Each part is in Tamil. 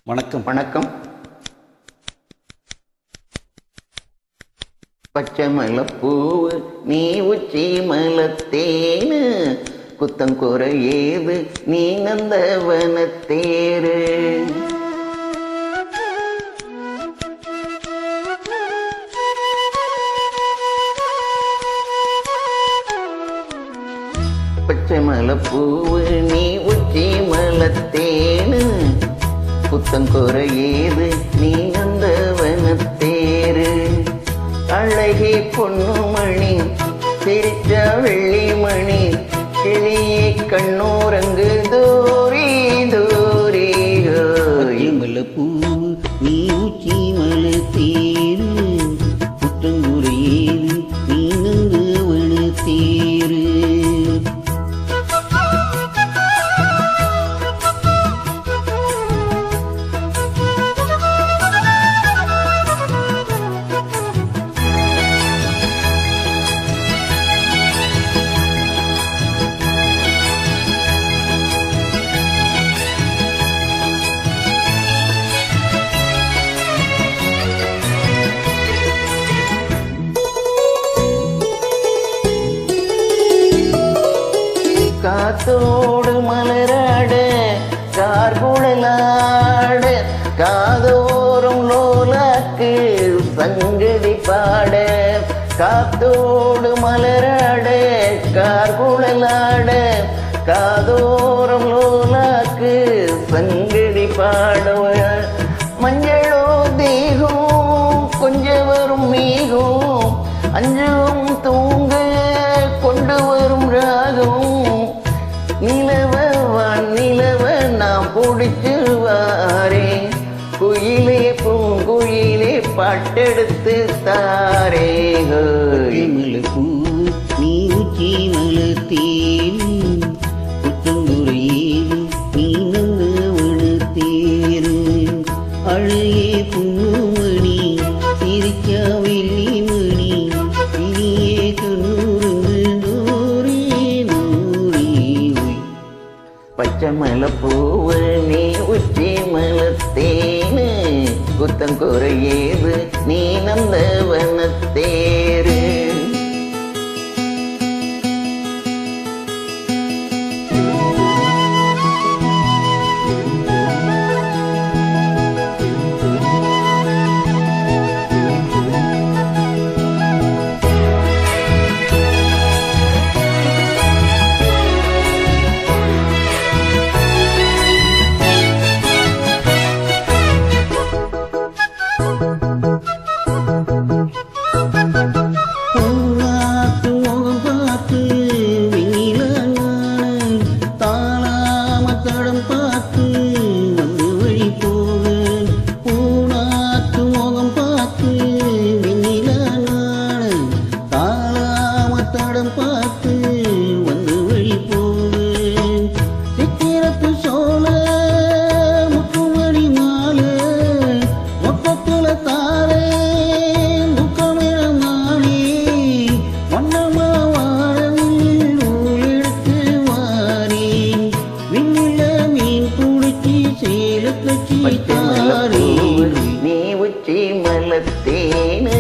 வணக்கம். வணக்கம். பச்சை மலைப்பூவு நீ உச்சி மலத்தேனு, குத்தங்குறை ஏது நீ நந்தவனத்தேரு. பச்சை மலைப்பூவு நீ உச்சி மலத்தேனு, புத்தங்குறை ஏது நீ நந்தவனத்தேரு. அழகே பொன்னுமணி சிரிச்ச வெள்ளிமணி, கிளியே கண்ணூரங்கு தூரி தூரி. மலைப்பூ நீ உச்சி மலத்தேரு, புத்தங்குறை ஏது நீ நந்தவனத்தேரு. காத்தோடு மலராட கார்குழலாட, காதோறும் லோலாக்கு சங்கதி பாட. காத்தோடு மலராட கார்குழலாட, காதோறும் லோலாக்கு சங்கதி பாட. மஞ்சளோ தேகம் கொஞ்சம் வரும் மேகம், அஞ்சும் தூங்க கொண்டு வரும் ராகம். நிலவ நிலவ நாம் பிடிச்சு வாரே, குயிலே பூங்குயிலே பாட்டெடுத்து தாரே. மலைப்பூ நீ உச்சி மலத்தேரு, புத்தங்குறை ஏது நீ நந்தவனத்தேரு. அழகே பொன்னுமணி சிரிச்சா வெள்ளிமணி, கிளியே கண்ணூரங்கு தூரி தூரி. பச்சை மலைப்பூவு நீ உச்சி மலத்தேனு, குத்தங்குறை ஏது நீ நந்தவனத்தேரு. பச்சை மலைப்பூவு நீ உச்சி மலத்தேனு,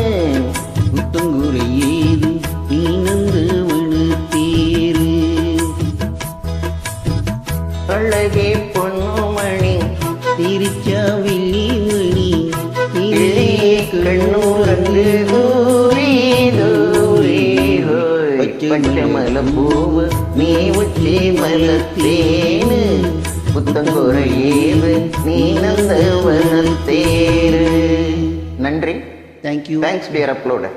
புத்தங்குறை ஏது நீ நந்தவனத்தேரு. அழகே பொன்னுமணி சிரிச்சா வெள்ளிமணி, கிளியே கண்ணூரங்கு தூரி தூரி. பச்சை மலைப்பூவு நீ உச்சி மலத்தேனு, புத்தங்குறை ஏது நீ நந்தவனத்தேரு. நன்றி. தேங்க்யூ. Thanks dear uploader.